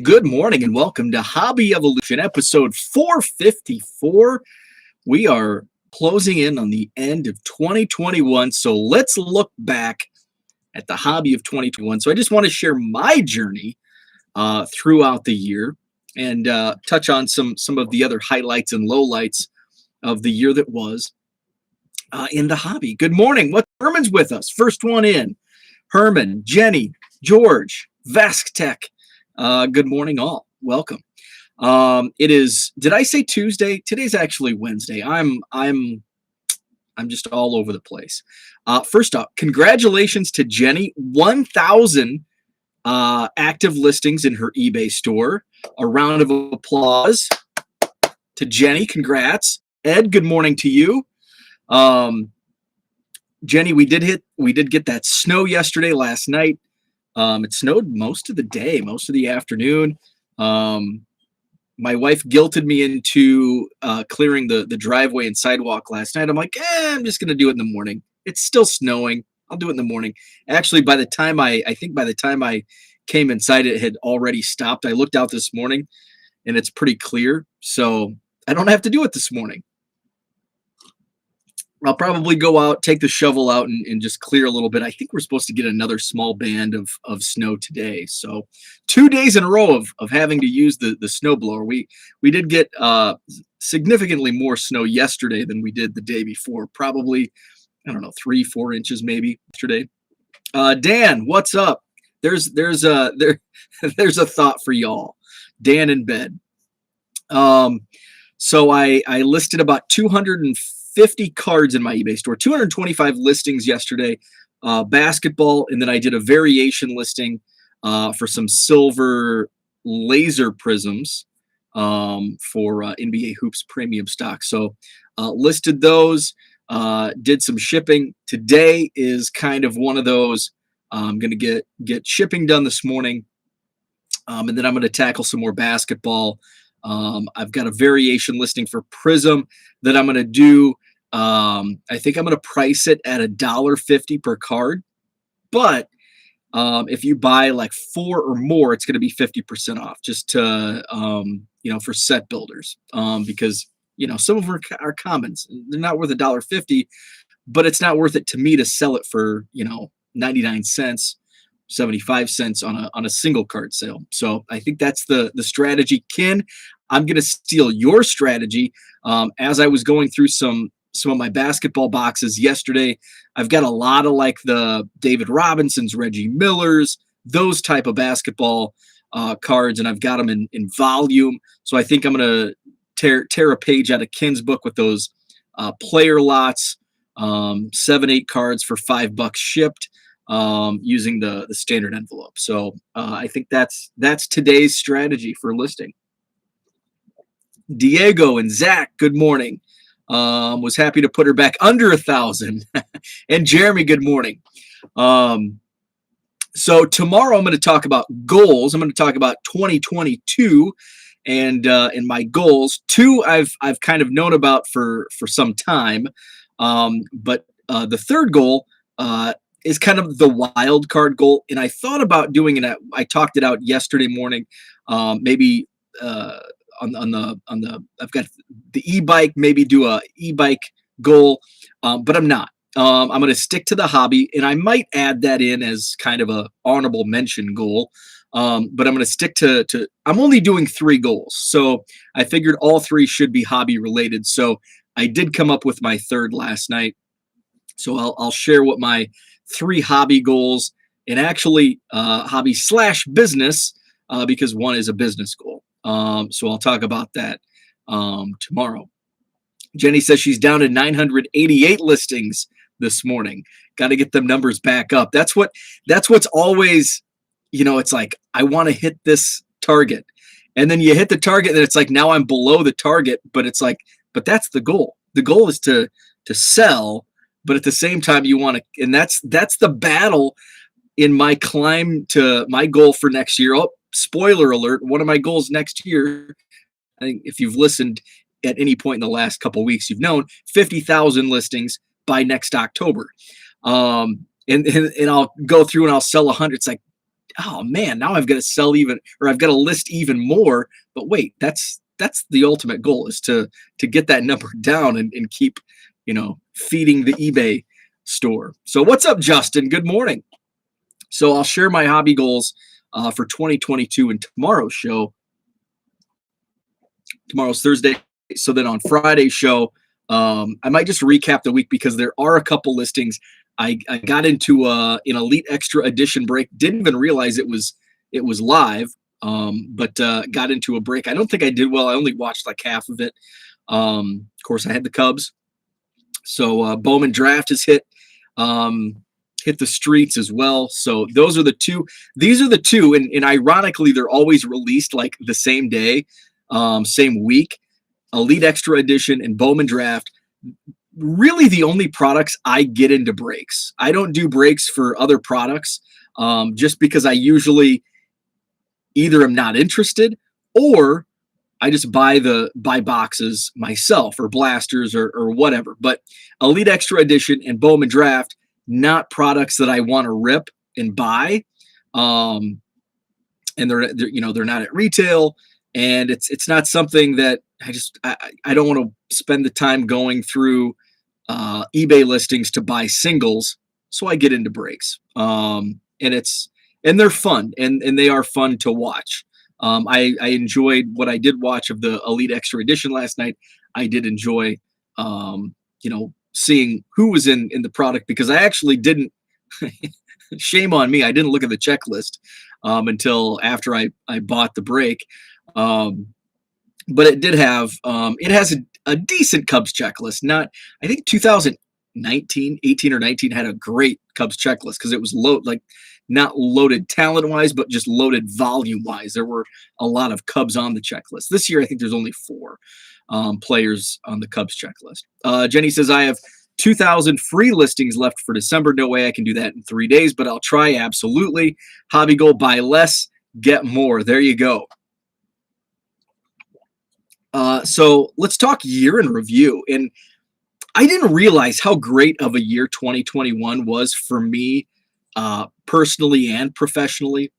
Good morning and welcome to Hobby Evolution, episode 454. We are closing in on the end of 2021, so let's look back at the hobby of 2021. So I just want to share my journey throughout the year and touch on some of the other highlights and lowlights of the year that was in the hobby. Good morning. Herman's with us? First one in. Herman, Jenny, George, Vasktech. Good morning, all. Welcome. It is. Did I say Tuesday? Today's actually Wednesday. I'm just all over the place. First off, congratulations to Jenny. 1,000 active listings in her eBay store. A round of applause to Jenny. Congrats, Ed. Good morning to you. Jenny, we did get that snow yesterday, last night. It snowed most of the day, most of the afternoon. My wife guilted me into clearing the driveway and sidewalk last night. I'm like, I'm just going to do it in the morning. It's still snowing. I'll do it in the morning. Actually, by the time I came inside, it had already stopped. I looked out this morning, and it's pretty clear. So I don't have to do it this morning. I'll probably go out, take the shovel out, and just clear a little bit. I think we're supposed to get another small band of snow today. So 2 days in a row of having to use the snowblower. We did get significantly more snow yesterday than we did the day before. Probably, I don't know, 3-4 inches maybe yesterday. Dan, what's up? There's a thought for y'all. Dan in bed. So I listed about 250 cards in my eBay store, 225 listings yesterday, basketball, and then I did a variation listing for some silver laser prisms for NBA Hoops premium stock. So listed those, did some shipping. Today is kind of one of those. I'm going to get shipping done this morning, and then I'm going to tackle some more basketball. I've got a variation listing for Prism that I'm going to do. I think I'm going to price it at $1.50 per card, but if you buy like 4 or more, it's going to be 50% off, just to for set builders, because some of them are commons. They're not worth $1.50, but it's not worth it to me to sell it for 99 cents. 75 cents on a single card sale. So I think that's the strategy. Ken, I'm going to steal your strategy. As I was going through some of my basketball boxes yesterday, I've got a lot of like the David Robinsons, Reggie Millers, those type of basketball cards, and I've got them in volume. So I think I'm going to tear a page out of Ken's book with those player lots, 7-8 cards for $5 shipped. Using the standard envelope. So I think that's today's strategy for listing. Diego and Zach, good morning. Was happy to put her back under 1,000. And Jeremy, good morning. So tomorrow I'm going to talk about goals. I'm going to talk about 2022 and my goals. 2 I've kind of known about for some time, but the third goal is kind of the wild card goal. And I thought about doing it. I talked it out yesterday morning. Maybe on the I've got the e-bike, maybe do a e-bike goal, but I'm not. I'm going to stick to the hobby, and I might add that in as kind of a honorable mention goal. But I'm going to stick to I'm only doing 3 goals. So I figured all 3 should be hobby related. So I did come up with my third last night. So I'll share what my 3 hobby goals, and actually hobby / business, because one is a business goal. So I'll talk about that tomorrow. Jenny says she's down to 988 listings this morning. Got to get them numbers back up. That's what's always, it's like, I want to hit this target. And then you hit the target, and it's like, now I'm below the target, but it's like, but that's the goal. The goal is to sell. But at the same time, you want to, and that's the battle in my climb to my goal for next year. Oh, spoiler alert! One of my goals next year, I think if you've listened at any point in the last couple of weeks, you've known 50,000 listings by next October. And I'll go through and I'll sell 100. It's like oh man, now I've got to sell even, or I've got to list even more. But wait, that's the ultimate goal, is to get that number down and keep, feeding the eBay store. So what's up, Justin? Good morning. So I'll share my hobby goals for 2022 in tomorrow's show. Tomorrow's Thursday. So then on Friday's show, I might just recap the week because there are a couple listings. I got into an Elite Extra Edition break. Didn't even realize it was live, but got into a break. I don't think I did well. I only watched like half of it. Of course, I had the Cubs. So Bowman Draft has hit the streets as well. So those are the two. These are the two, and ironically, they're always released like the same day, same week. Elite Extra Edition and Bowman Draft. Really the only products I get into breaks. I don't do breaks for other products, just because I usually either am not interested or I just buy boxes myself, or blasters, or whatever. But Elite Extra Edition and Bowman Draft, not products that I want to rip and buy. And they're not at retail, and it's not something that I don't want to spend the time going through eBay listings to buy singles. So I get into breaks. And they're fun, and they are fun to watch. I enjoyed what I did watch of the Elite Extra Edition last night. I did enjoy, seeing who was in the product, because I actually didn't, shame on me, I didn't look at the checklist until after I bought the break. But it did have, it has a decent Cubs checklist. Not, I think 18 or 19 had a great Cubs checklist because it was not loaded talent-wise, but just loaded volume-wise. There were a lot of Cubs on the checklist. This year, I think there's only 4 players on the Cubs checklist. Jenny says, I have 2,000 free listings left for December. No way I can do that in 3 days, but I'll try, absolutely. Hobby goal, buy less, get more. There you go. So let's talk year in review. And I didn't realize how great of a year 2021 was for me, personally and professionally,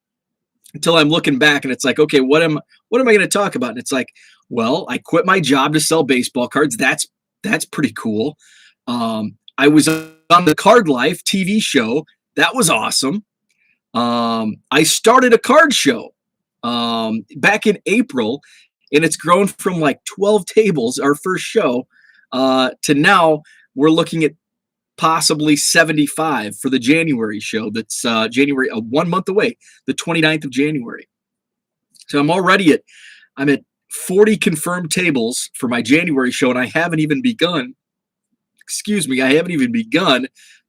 until I'm looking back and it's like, okay, what am I going to talk about? And it's like, well, I quit my job to sell baseball cards. That's pretty cool. I was on the Card Life TV show. That was awesome. I started a card show back in April, and it's grown from like 12 tables, our first show, to now we're looking at possibly 75 for the January show. That's January, 1 month away, the 29th of January. So I'm at 40 confirmed tables for my January show, and I haven't even begun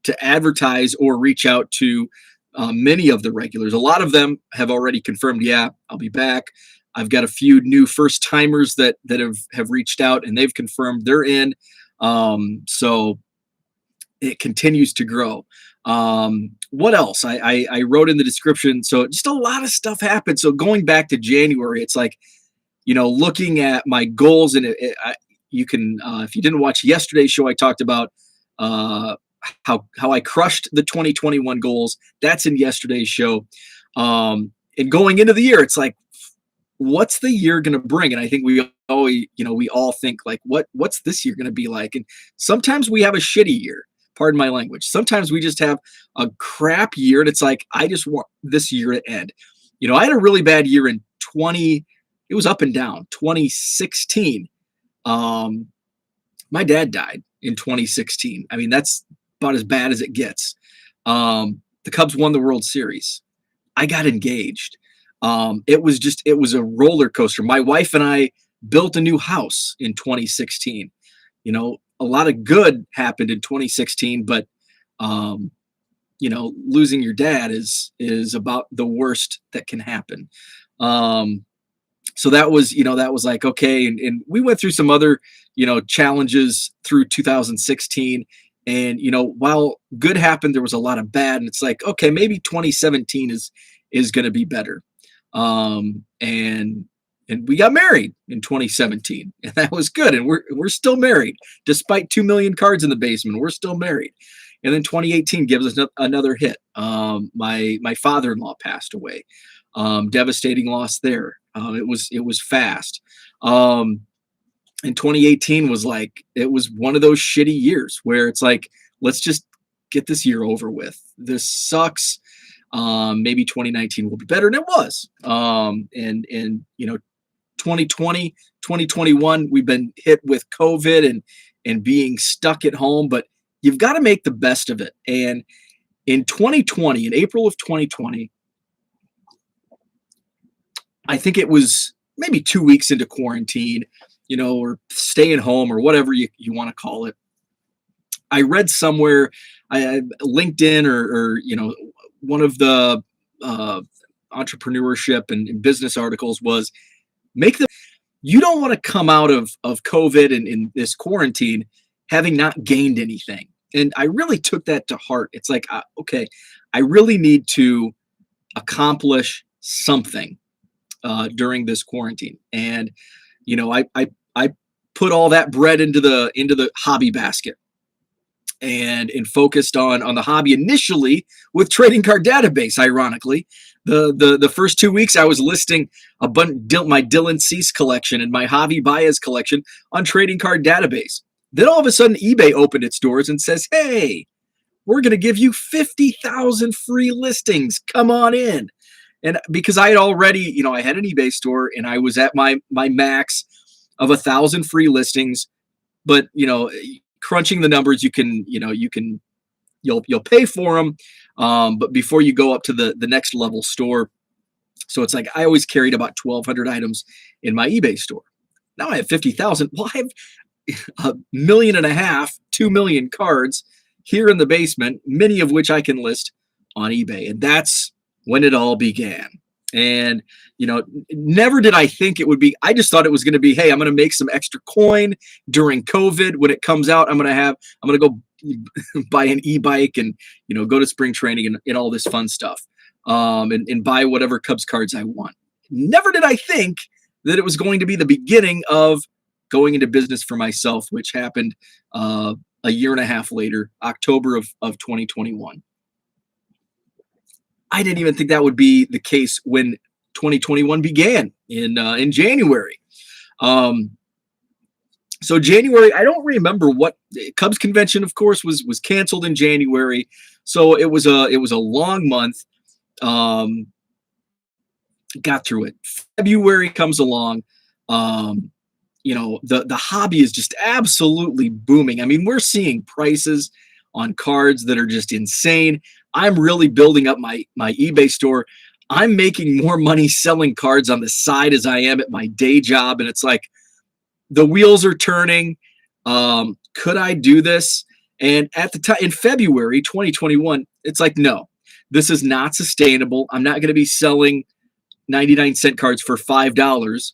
to advertise or reach out to many of the regulars. A lot of them have already confirmed, yeah, I'll be back. I've got a few new first timers that have reached out, and they've confirmed they're in. So it continues to grow. What else? I wrote in the description. So just a lot of stuff happened. So going back to January, it's like, looking at my goals, and you can, if you didn't watch yesterday's show, I talked about how I crushed the 2021 goals. That's in yesterday's show. And going into the year, it's like, what's the year going to bring? And I think we all think like, what's this year going to be like? And sometimes we have a shitty year, pardon my language. Sometimes we just have a crap year, and it's like, I just want this year to end. I had a really bad year in it was up and down. 2016. My dad died in 2016. I mean, that's about as bad as it gets. The Cubs won the World Series. I got engaged. It was a roller coaster. My wife and I built a new house in 2016. A lot of good happened in 2016, but losing your dad is about the worst that can happen. So that was like, okay. And we went through some other, challenges through 2016. And, while good happened, there was a lot of bad. And it's like, okay, maybe 2017 is going to be better. And we got married in 2017, and that was good. And we're still married despite 2 million cards in the basement. We're still married. And then 2018 gives us another hit. My father-in-law passed away. Devastating loss there. It was fast. And 2018 was like, it was one of those shitty years where it's like, let's just get this year over with. This sucks. Maybe 2019 will be better, and it was. And 2020, 2021, we've been hit with COVID and being stuck at home, but you've got to make the best of it. And in 2020, in April of 2020, I think it was maybe 2 weeks into quarantine, or staying home or whatever you want to call it. I read somewhere, LinkedIn or one of the entrepreneurship and business articles was you don't want to come out of COVID and in this quarantine having not gained anything. And I really took that to heart. It's like, okay, I really need to accomplish something during this quarantine. And, I put all that bread into the hobby basket and focused on the hobby initially with trading card database. Ironically, the first 2 weeks I was listing my Dylan Cease collection and my Javi Baez collection on trading card database. Then all of a sudden eBay opened its doors and says, hey, we're going to give you 50,000 free listings. Come on in. And because I had already, I had an eBay store and I was at my max of 1,000 free listings, but crunching the numbers, you'll pay for them, but before you go up to the next level store. So it's like I always carried about 1,200 items in my eBay store. Now I have 50,000. Well, I have 1.5 million, 2 million cards here in the basement, many of which I can list on eBay, and that's when it all began. And, never did I think it would be, I just thought it was going to be, hey, I'm going to make some extra coin during COVID. When it comes out, I'm going to go buy an e-bike and, go to spring training and all this fun stuff, and buy whatever Cubs cards I want. Never did I think that it was going to be the beginning of going into business for myself, which happened a year and a half later, October of 2021. I didn't even think that would be the case when 2021 began in January. So January, I don't remember what Cubs convention, of course, was canceled in January. So it was a long month. Got through it. February comes along. The hobby is just absolutely booming. I mean, we're seeing prices on cards that are just insane. I'm really building up my eBay store. I'm making more money selling cards on the side as I am at my day job. And it's like the wheels are turning. Could I do this? And at the time in February 2021, it's like, no, this is not sustainable. I'm not going to be selling 99-cent cards for $5,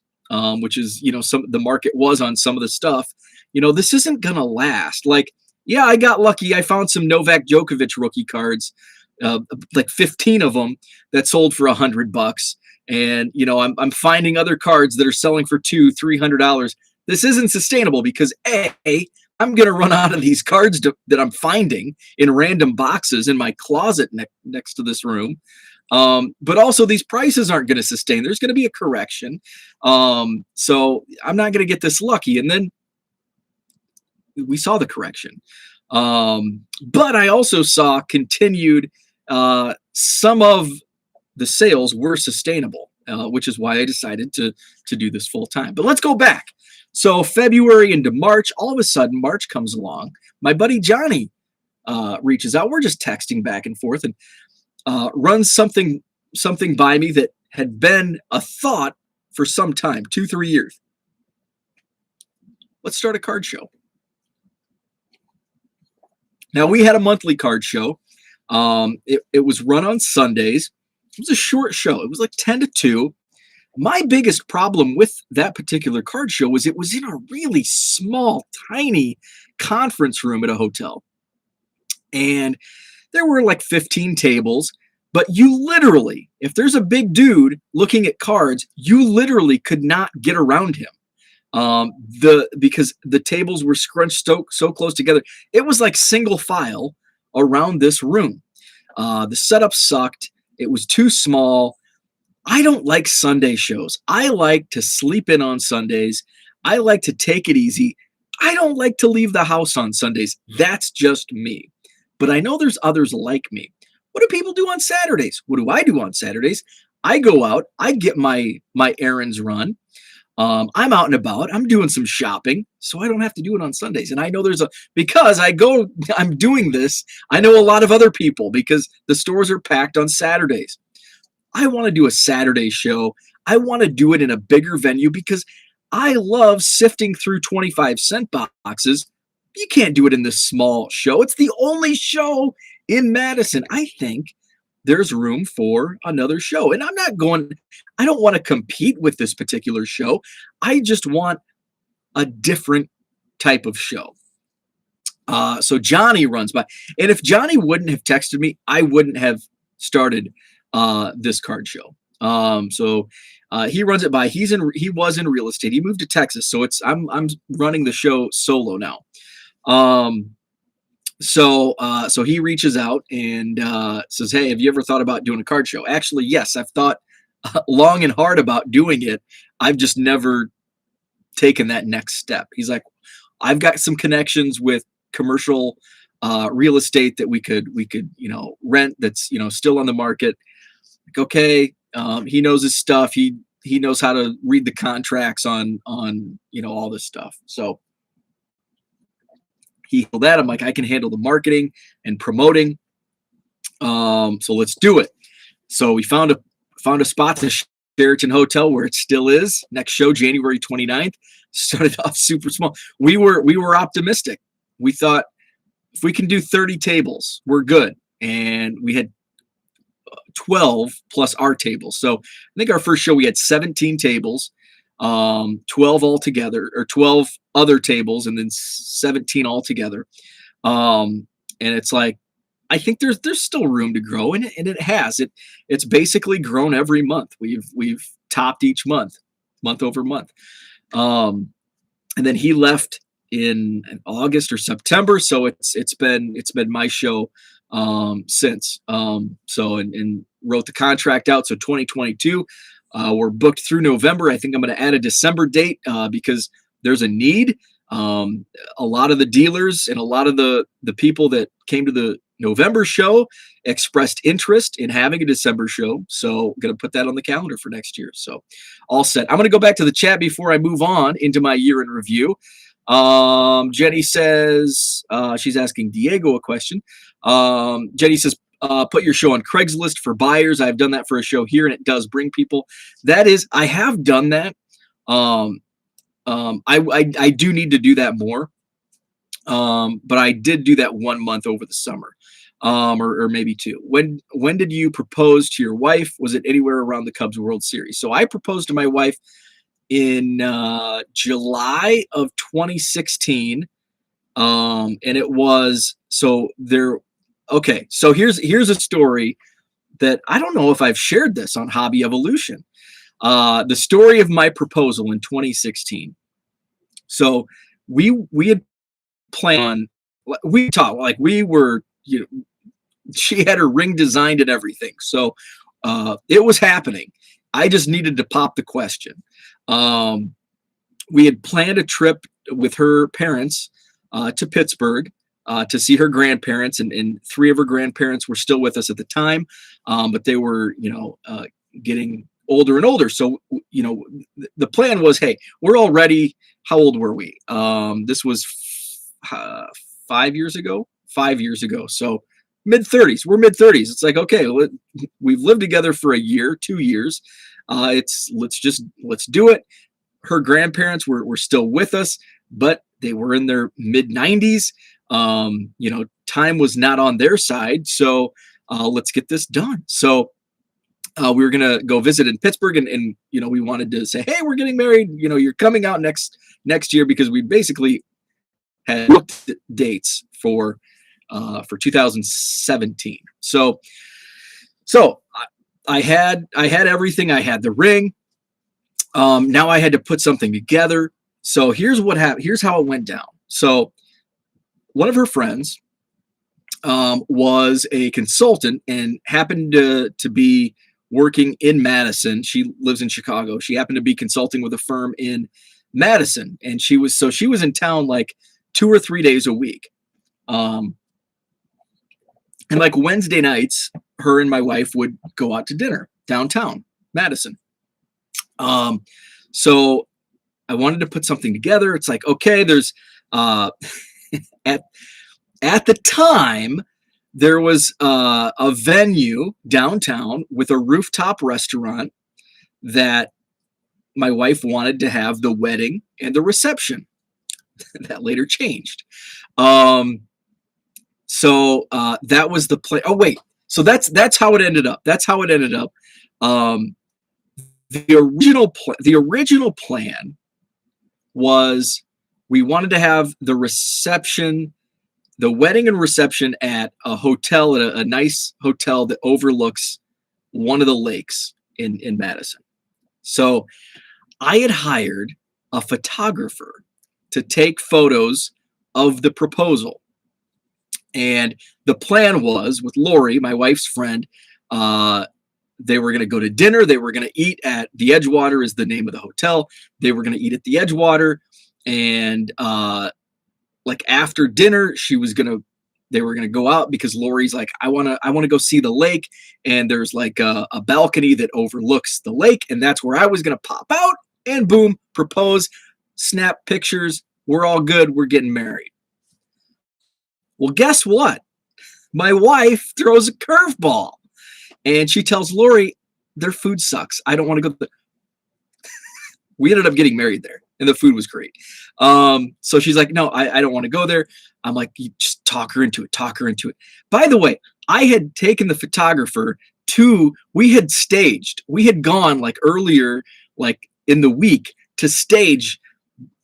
which is, the market was on some of the stuff. This isn't going to last. Like, yeah, I got lucky. I found some Novak Djokovic rookie cards, like 15 of them that sold for $100. And, I'm finding other cards that are selling for $200-$300. This isn't sustainable because I'm going to run out of these cards that I'm finding in random boxes in my closet next to this room. But also these prices aren't going to sustain. There's going to be a correction. So I'm not going to get this lucky. And then we saw the correction. But I also saw continued, some of the sales were sustainable, which is why I decided to do this full time. But let's go back. So February into March, all of a sudden March comes along. My buddy Johnny reaches out. We're just texting back and forth and runs something by me that had been a thought for some time, 2-3 years. Let's start a card show. Now, we had a monthly card show. It was run on Sundays. It was a short show. It was like 10 to 2. My biggest problem with that particular card show was it was in a really small, tiny conference room at a hotel. And there were like 15 tables. But you literally, if there's a big dude looking at cards, you literally could not get around him. Because the tables were scrunched so close together. It was like single file around this room. The setup sucked. It was too small. I don't like Sunday shows. I like to sleep in on Sundays. I like to take it easy. I don't like to leave the house on Sundays. That's just me. But I know there's others like me. What do people do on Saturdays? What do I do on Saturdays? I go out. I get my errands run. I'm out and about. I'm doing some shopping, so I don't have to do it on Sundays. And I know because I'm doing this. I know a lot of other people because the stores are packed on Saturdays. I want to do a Saturday show. I want to do it in a bigger venue because I love sifting through 25-cent boxes. You can't do it in this small show. It's the only show in Madison. I think there's room for another show. And I don't want to compete with this particular show. I just want a different type of show. So Johnny runs by. And if Johnny wouldn't have texted me, I wouldn't have started this card show. So he runs it by. He was in real estate. He moved to Texas. So I'm running the show solo now. So he reaches out and says, "Hey, have you ever thought about doing a card show?" Actually, yes, I've thought long and hard about doing it. I've just never taken that next step. He's like, "I've got some connections with commercial real estate that we could rent that's still on the market." Like, okay, he knows his stuff. He knows how to read the contracts on all this stuff. So he handled that. I'm like, I can handle the marketing and promoting. So let's do it. So we found a spot, the Sheraton Hotel, where it still is. Next show, January 29th. Started off super small. We were optimistic. We thought if we can do 30 tables, we're good. And we had 12 plus our tables. So I think our first show we had 17 tables, 12 altogether, or 12 other tables, and then 17 altogether. And it's like, I think there's still room to grow, and it has. It's basically grown every month. We've topped each month over month. And then he left in August or September, so it's been my show since. So wrote the contract out. So 2022, we're booked through November. I think I'm going to add a December date because there's a need. A lot of the dealers and a lot of the people that came to the November show expressed interest in having a December show. So I'm going to put that on the calendar for next year. So all set. I'm going to go back to the chat before I move on into my year in review. Jenny says, she's asking Diego a question. Jenny says, put your show on Craigslist for buyers. I've done that for a show here, and it does bring people. I have done that. I do need to do that more. But I did do that 1 month over the summer, or maybe two. When did you propose to your wife? Was it anywhere around the Cubs World Series? So I proposed to my wife in July of 2016. And it was, so there, okay. So here's a story that I don't know if I've shared this on Hobby Evolution. The story of my proposal in 2016. So we had planned, we talked like we were, she had her ring designed and everything. So it was happening. I just needed to pop the question. We had planned a trip with her parents to Pittsburgh to see her grandparents, and three of her grandparents were still with us at the time, but they were, getting older and older. So, the plan was, hey, we're all ready. How old were we? This was 5 years ago. So mid-30s. We're mid-30s. It's like, okay, we've lived together for a year, 2 years. Let's do it. Her grandparents were still with us, but they were in their mid-90s. Time was not on their side. So let's get this done. So we were going to go visit in Pittsburgh, and we wanted to say, hey, we're getting married. You're coming out next year, because we basically had looked at dates for 2017. So I had everything. I had the ring. Now I had to put something together. So here's what happened. Here's how it went down. So one of her friends was a consultant and happened to be working in Madison. She lives in Chicago. She happened to be consulting with a firm in Madison, and she was in town like 2 or 3 days a week. And like Wednesday nights, her and my wife would go out to dinner downtown Madison. So I wanted to put something together. It's like, okay, there's at the time there was a venue downtown with a rooftop restaurant that my wife wanted to have the wedding and the reception. That later changed. So that was the plan. Oh wait, so that's how it ended up. That's how it ended up. The original plan was we wanted to have the reception, the wedding and reception at a hotel, at a nice hotel that overlooks one of the lakes in Madison. So I had hired a photographer to take photos of the proposal. And the plan was with Lori, my wife's friend, they were going to go to dinner. They were going to eat at the Edgewater, is the name of the hotel. They were going to eat at the Edgewater. And like after dinner, they were going to go out because Lori's like, I want to go see the lake. And there's like a balcony that overlooks the lake. And that's where I was going to pop out and boom, propose, snap pictures. We're all good. We're getting married. Well, guess what? My wife throws a curveball and she tells Lori, their food sucks. I don't want to go. We ended up getting married there and the food was great. So she's like, no, I don't want to go there. I'm like, you just talk her into it. By the way, I had taken the photographer we had gone like earlier, like in the week to stage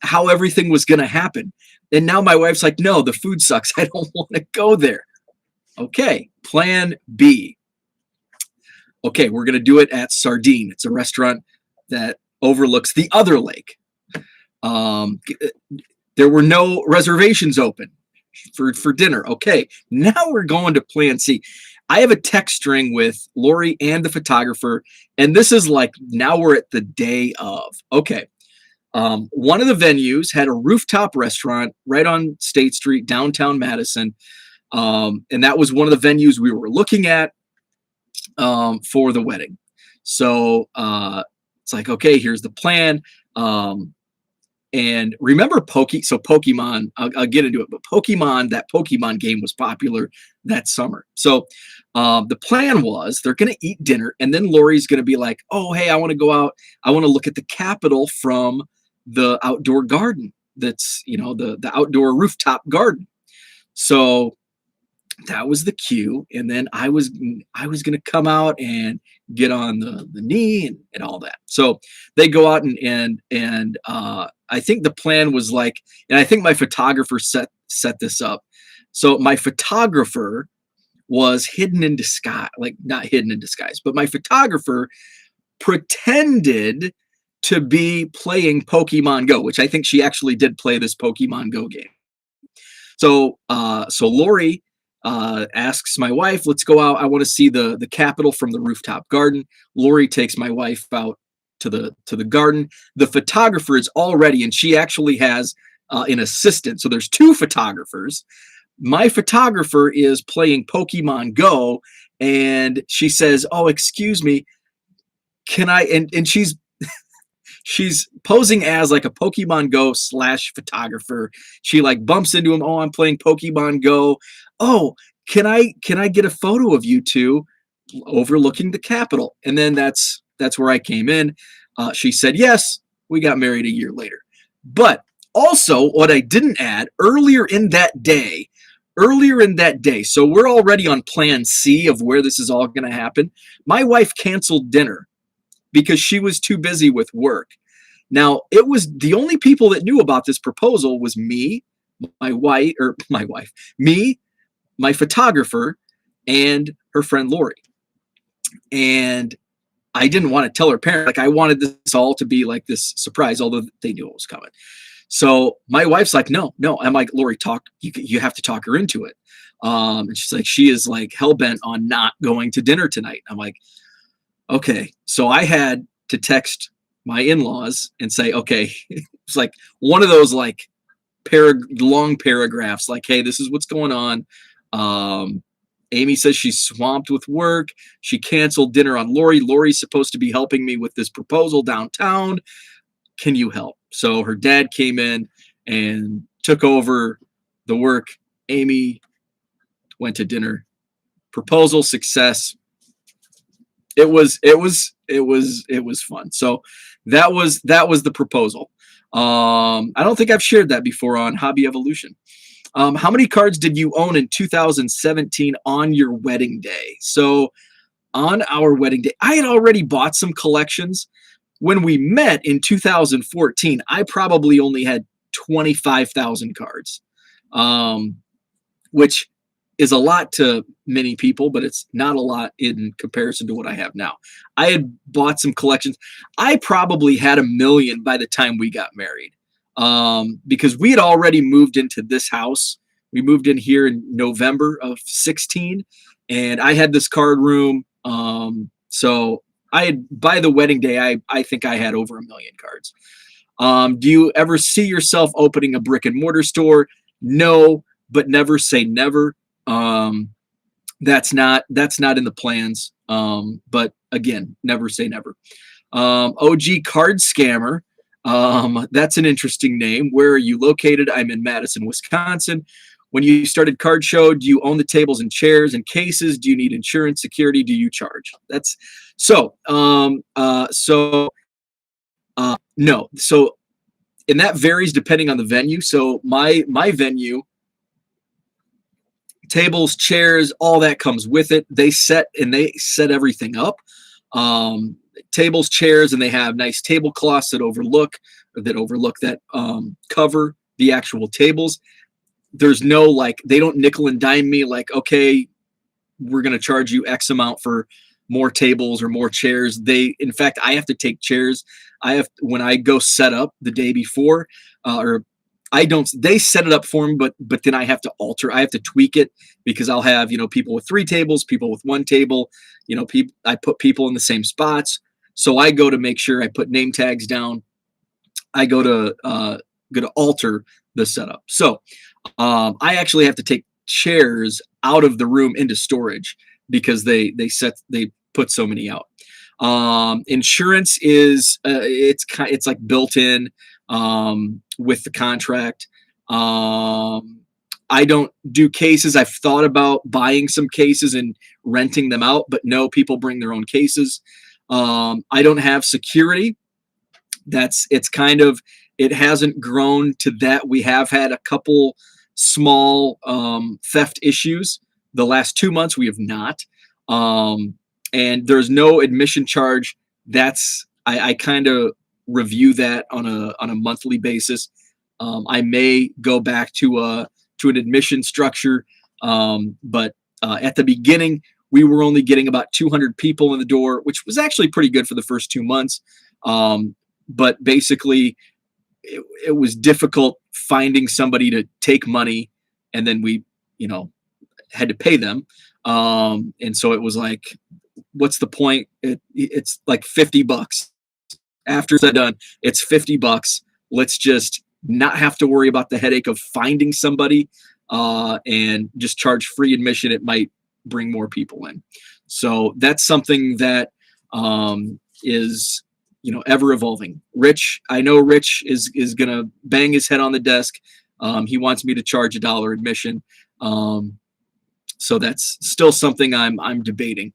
how everything was going to happen. And now my wife's like, no, the food sucks. I don't want to go there. Okay, plan B. Okay, we're going to do it at Sardine. It's a restaurant that overlooks the other lake. There were no reservations open for dinner. Okay, now we're going to plan C. I have a text string with Lori and the photographer, and this is like, now we're at the day of. Okay. One of the venues had a rooftop restaurant right on State Street, downtown Madison. And that was one of the venues we were looking at for the wedding. So it's like, okay, here's the plan. And remember Pokemon, I'll get into it, but that Pokemon game was popular that summer. So the plan was they're going to eat dinner and then Lori's going to be like, oh, hey, I want to go out. I want to look at the Capitol from the outdoor garden. That's, the outdoor rooftop garden. So that was the cue. And then I was going to come out and get on the knee and all that. So they go out and I think the plan was like, and I think my photographer set this up. So my photographer was hidden in disguise, like not hidden in disguise, but my photographer pretended to be playing Pokemon Go, which I think she actually did play this Pokemon Go game. So Lori asks my wife, let's go out. I want to see the Capitol from the rooftop garden. Lori takes my wife out to the garden. The photographer is all ready, and she actually has an assistant. So there's two photographers. My photographer is playing Pokemon Go, and she says, oh, excuse me, can I, and she's posing as like a Pokemon Go / photographer. She like bumps into him. Oh, I'm playing Pokemon Go. Oh, can I get a photo of you two overlooking the Capitol? And then that's where I came in. She said, yes, we got married a year later. But also what I didn't add earlier in that day, so we're already on plan C of where this is all going to happen. My wife canceled dinner because she was too busy with work. Now, it was the only people that knew about this proposal was me, me, my photographer, and her friend Lori. And I didn't want to tell her parents. Like, I wanted this all to be like this surprise, although they knew it was coming. So my wife's like, no. I'm like, Lori, you have to talk her into it. And she's like, she is like hell bent on not going to dinner tonight. I'm like, okay. So I had to text my in-laws and say, okay, it's like one of those like long paragraphs, like, hey, this is what's going on. Amy says she's swamped with work. She canceled dinner on Lori. Lori's supposed to be helping me with this proposal downtown. Can you help? So her dad came in and took over the work. Amy went to dinner. Proposal success. It was fun. So that was the proposal. I don't think I've shared that before on Hobby Evolution. How many cards did you own in 2017 on your wedding day? So on our wedding day, I had already bought some collections. When we met in 2014, I probably only had 25,000 cards, which is a lot to many people, but it's not a lot in comparison to what I have now. I had bought some collections. I probably had 1 million by the time we got married, because we had already moved into this house. We moved in here in November of 16, and I had this card room. So I had, by the wedding day, I think I had over 1 million cards. Do you ever see yourself opening a brick and mortar store? No, but never say never. That's not in the plans. But again, never say never. OG Card Scammer. That's an interesting name. Where are you located? I'm in Madison, Wisconsin. When you started Card Show, do you own the tables and chairs and cases? Do you need insurance, security? Do you charge? That's so. No. So, and that varies depending on the venue. So my venue, tables, chairs, all that comes with it. They set everything up. Tables, chairs, and they have nice tablecloths that cover the actual tables. There's no like, they don't nickel and dime me like, okay, we're going to charge you X amount for more tables or more chairs. In fact, I have to take chairs. When I go set up the day before, they set it up for me, but then I have to tweak it, because I'll have, people with 3 tables, people with 1 table, I put people in the same spots. So I go to make sure I put name tags down. I go to alter the setup. So I actually have to take chairs out of the room into storage, because they put so many out. Insurance is it's like built in with the contract. I don't do cases. I've thought about buying some cases and renting them out, but no, people bring their own cases. I don't have security. It hasn't grown to that. We have had a couple small theft issues. The last 2 months we have not. And there's no admission charge. I kind of review that on a monthly basis. I may go back to an admission structure, but at the beginning we were only getting about 200 people in the door, which was actually pretty good for the first 2 months. But basically, it was difficult finding somebody to take money, and then we, had to pay them. And so it was like, what's the point? It's like $50. After it's done, it's $50. Let's just not have to worry about the headache of finding somebody, and just charge free admission. It might bring more people in. So that's something that is, ever evolving. I know Rich is going to bang his head on the desk. He wants me to charge $1 admission. So that's still something I'm debating.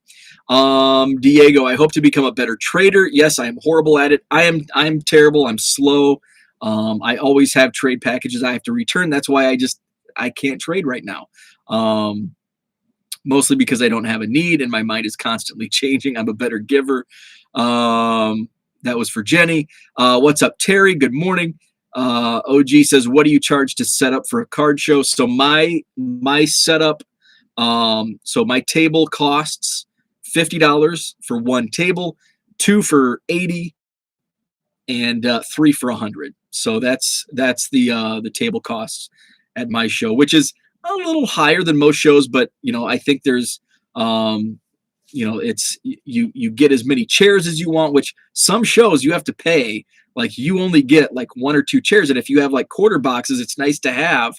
Diego, I hope to become a better trader. Yes, I am horrible at it. I'm terrible. I'm slow. I always have trade packages I have to return. That's why I can't trade right now. Mostly because I don't have a need and my mind is constantly changing. I'm a better giver. That was for Jenny. What's up, Terry? Good morning. OG says, what do you charge to set up for a card show? So my setup, so my table costs $50 for 1 table, 2 for $80, and 3 for $100. So that's the table costs at my show, which is a little higher than most shows, but I think there's um, it's you get as many chairs as you want, which some shows you have to pay. Like you only get like one or two chairs, and if you have like quarter boxes, it's nice to have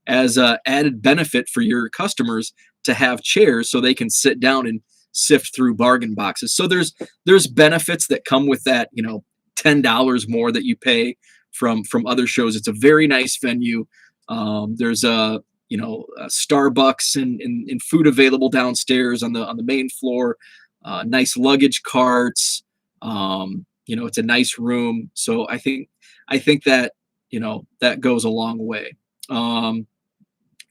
as a added benefit for your customers to have chairs so they can sit down and sift through bargain boxes. So there's benefits that come with that, $10 more that you pay from other shows. It's a very nice venue. There's a Starbucks and food available downstairs on the main floor. Nice luggage carts. It's a nice room. So I think that that goes a long way.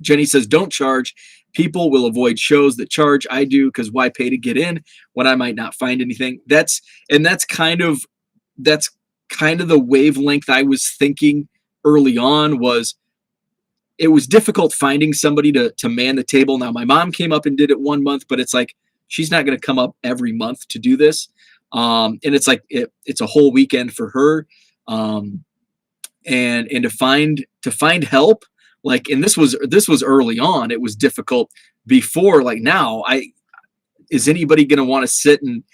Jenny says, don't charge. People will avoid shows that charge. I do, because why pay to get in when I might not find anything? That's kind of the wavelength I was thinking early on. It was difficult finding somebody to man the table. Now my mom came up and did it 1 month, but it's like she's not going to come up every month to do this. And it's like it's a whole weekend for her. And to find help, like, and this was early on. It was difficult before. Like now, is anybody going to want to sit and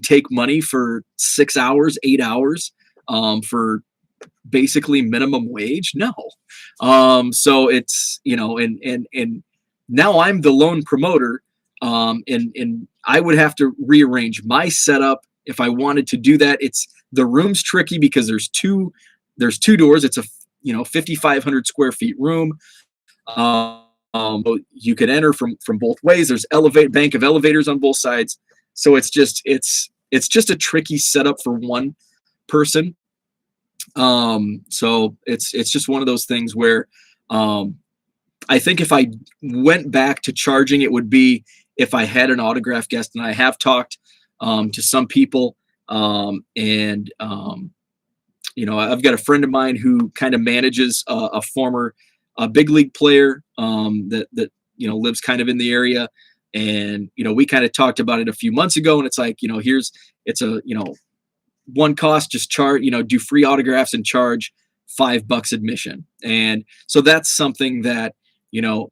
take money for 6 hours, 8 hours, for basically minimum wage? No. So it's, and now I'm the lone promoter. And I would have to rearrange my setup if I wanted to do that. The room's tricky because there's two doors. It's a 5,500 square feet room. You could enter from both ways. There's bank of elevators on both sides. So it's just a tricky setup for one person. So it's just one of those things where I think if I went back to charging, it would be if I had an autograph guest. And I have talked to some people, and I've got a friend of mine who kind of manages a former big league player that lives kind of in the area. And, we kind of talked about it a few months ago, and it's like, it's a, one cost, just charge, do free autographs and charge $5 admission. And so that's something that,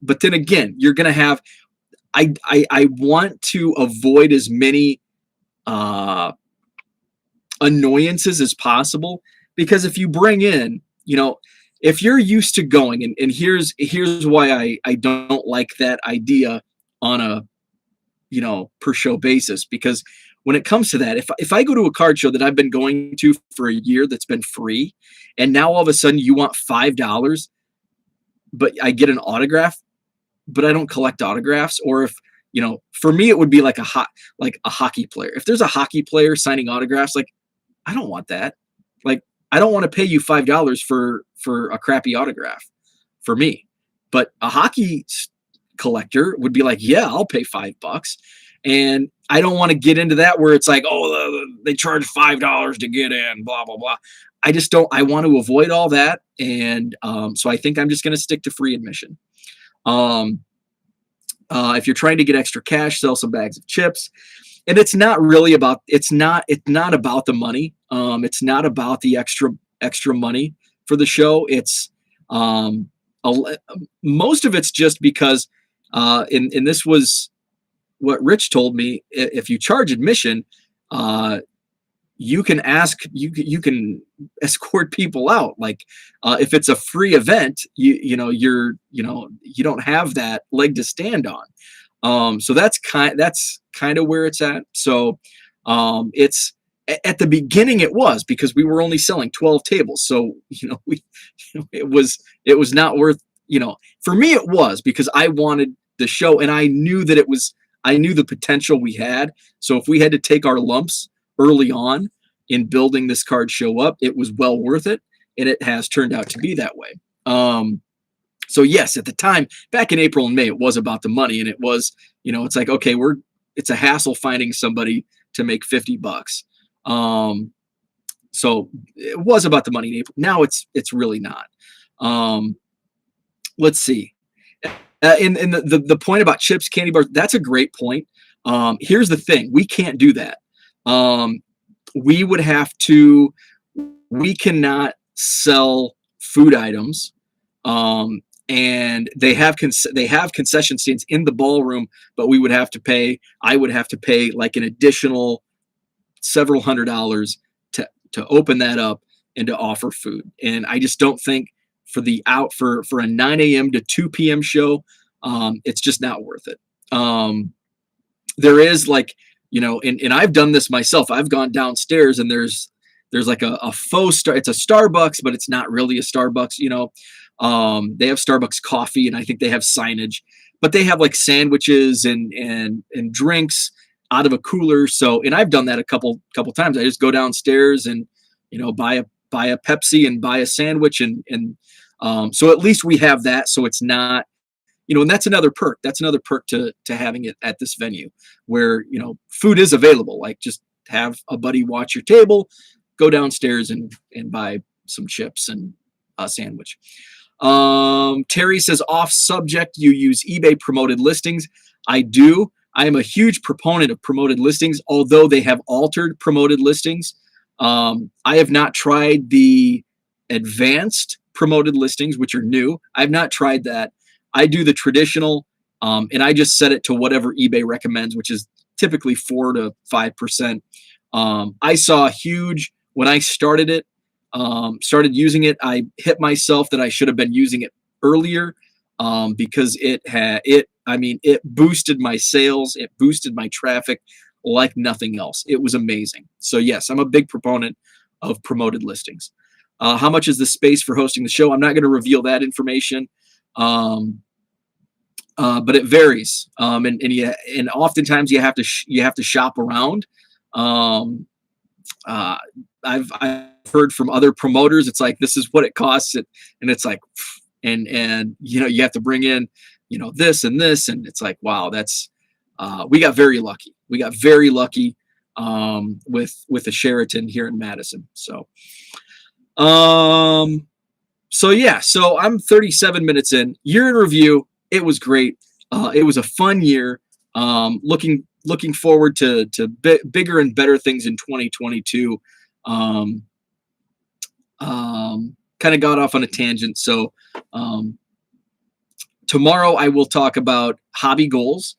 but then again, you're going to have, I want to avoid as many annoyances as possible, because if you bring in, if you're used to going, and here's why I don't like that idea on a per show basis, because when it comes to that, if I go to a card show that I've been going to for a year that's been free, and now all of a sudden you want $5, but I get an autograph, but I don't collect autographs, or if for me it would be like a hockey player. If there's a hockey player signing autographs, like I don't want that. Like I don't want to pay you $5 for a crappy autograph for me. But a hockey collector would be like, yeah, I'll pay $5. And I don't want to get into that where it's like, oh, they charge $5 to get in, blah, blah, blah. I want to avoid all that. And so I think I'm just going to stick to free admission. If you're trying to get extra cash, sell some bags of chips. And it's not about the money. It's not about the extra money for the show. It's most of it's just because, and this was what Rich told me. If you charge admission, you can escort people out. Like if it's a free event, you don't have that leg to stand on. So that's kind of where it's at. So it's at the beginning it was because we were only selling 12 tables. So it was not worth, for me it was, because I wanted the show and I knew the potential we had. So if we had to take our lumps early on in building this card show up, it was well worth it, and it has turned out to be that way. So yes, at the time, back in April and May, it was about the money, and it was, it's like, okay, it's a hassle finding somebody to make $50. So it was about the money in April. Now it's really not. Let's see. And the point about chips, candy bars, that's a great point. Here's the thing. We can't do that. We cannot sell food items, and they have concession stands in the ballroom, but I would have to pay like an additional several $100s to open that up and to offer food. And I just don't think for a 9 a.m. to 2 p.m. show, it's just not worth it. There is like, and I've done this myself. I've gone downstairs and there's like a faux star. It's a Starbucks, but it's not really a Starbucks. They have Starbucks coffee, and I think they have signage, but they have like sandwiches and drinks out of a cooler. So, and I've done that a couple times. I just go downstairs and buy a Pepsi and buy a sandwich, and so at least we have that. So it's not, and that's another perk. That's another perk to having it at this venue, where food is available. Like, just have a buddy watch your table, go downstairs and buy some chips and a sandwich. Terry says, off subject, you use eBay promoted listings. I do. I am a huge proponent of promoted listings, although they have altered promoted listings. I have not tried the advanced promoted listings, which are new. I've not tried that. I do the traditional, and I just set it to whatever eBay recommends, which is typically 4 to 5%. I saw a huge, when I started using it, I hit myself that I should have been using it earlier, because it boosted my sales. It boosted my traffic like nothing else. It was amazing. So yes, I'm a big proponent of promoted listings. How much is the space for hosting the show? I'm not going to reveal that information. But it varies. And oftentimes you have to shop around. I've heard from other promoters, it's like, this is what it costs it. And it's like, and you have to bring in, this and this. And it's like, wow, that's, we got very lucky. We got very lucky, with the Sheraton here in Madison. So, yeah, so I'm 37 minutes in. Year in review. It was great. It was a fun year. Looking forward to bigger and better things in 2022. Kind of got off on a tangent. So tomorrow I will talk about hobby goals.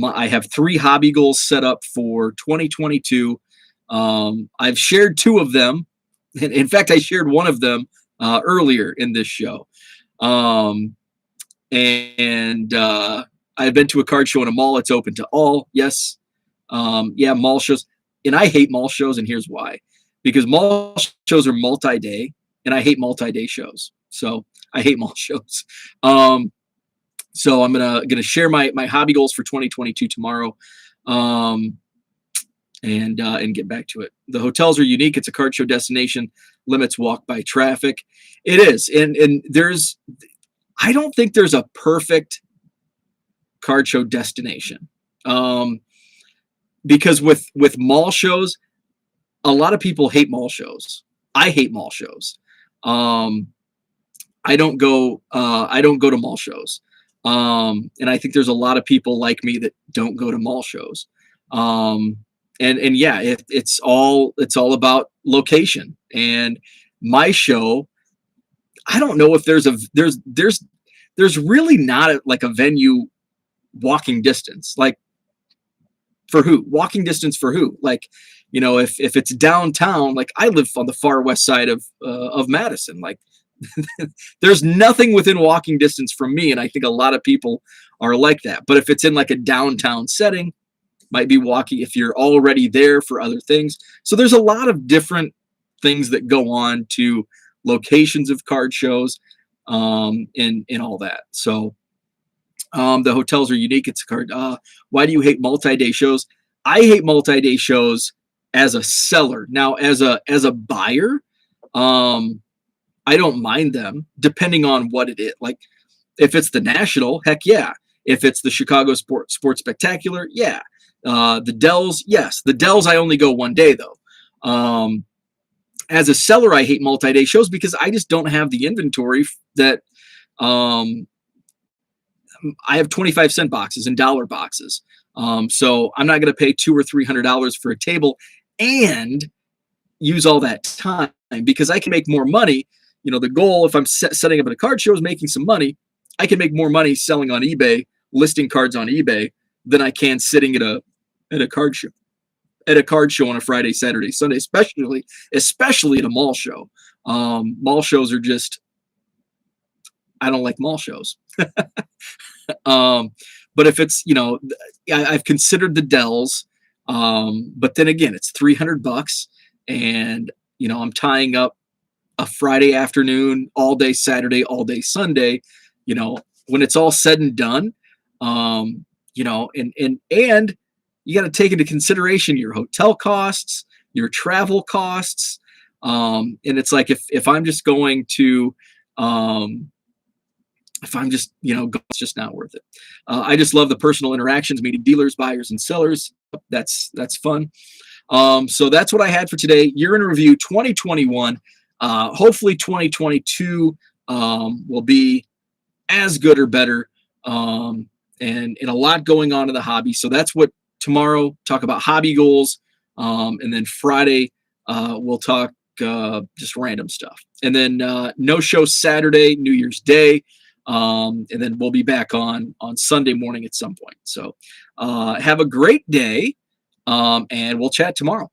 I have 3 hobby goals set up for 2022. I've shared 2 of them. In fact, I shared one of them earlier in this show. And I've been to a card show in a mall. It's open to all. Yes. Yeah, mall shows. And I hate mall shows, and here's why. Because mall shows are multi-day, and I hate multi-day shows. So I hate mall shows. So I'm gonna share my hobby goals for 2022 tomorrow, and get back to it. The hotels are unique. It's a card show destination. Limits walk-by traffic. It is, and I don't think there's a perfect card show destination, because with mall shows, a lot of people hate mall shows. I hate mall shows. I don't go to mall shows. And I think there's a lot of people like me that don't go to mall shows. And yeah, it's all about location. And my show, I don't know if there's really not like a venue walking distance. Like, for who? Walking distance for who? Like, if it's downtown, like I live on the far west side of Madison, like there's nothing within walking distance from me. And I think a lot of people are like that. But if it's in like a downtown setting, might be walking if you're already there for other things. So there's a lot of different things that go on to locations of card shows, and all that. So the hotels are unique. It's a card. Why do you hate multi-day shows? I hate multi-day shows as a seller. Now, as a buyer, I don't mind them depending on what it is. Like, if it's the National, heck yeah. If it's the Chicago Sports Spectacular, yeah. The Dells, yes. The Dells, I only go one day though. As a seller, I hate multi-day shows because I just don't have the inventory that, I have 25-cent boxes and dollar boxes. So I'm not going to pay $200 or $300 for a table and use all that time, because I can make more money. The goal, if I'm setting up at a card show, is making some money. I can make more money selling on eBay, listing cards on eBay, than I can sitting at a card show on a Friday, Saturday, Sunday, especially at a mall show. Mall shows are just, I don't like mall shows. But if it's, I've considered the Dells, but then again, it's $300, and I'm tying up a Friday afternoon, all day Saturday, all day Sunday. When it's all said and done, and you got to take into consideration your hotel costs, your travel costs, and it's like if I'm just going to if I'm just, it's just not worth it. I just love the personal interactions, meeting dealers, buyers, and sellers. That's fun. So that's what I had for today. Year in review 2021. Hopefully 2022 will be as good or better. And a lot going on in the hobby. So that's what tomorrow, talk about hobby goals. And then Friday, we'll talk just random stuff. And then no show Saturday, New Year's Day. And then we'll be back on Sunday morning at some point. So have a great day, and we'll chat tomorrow.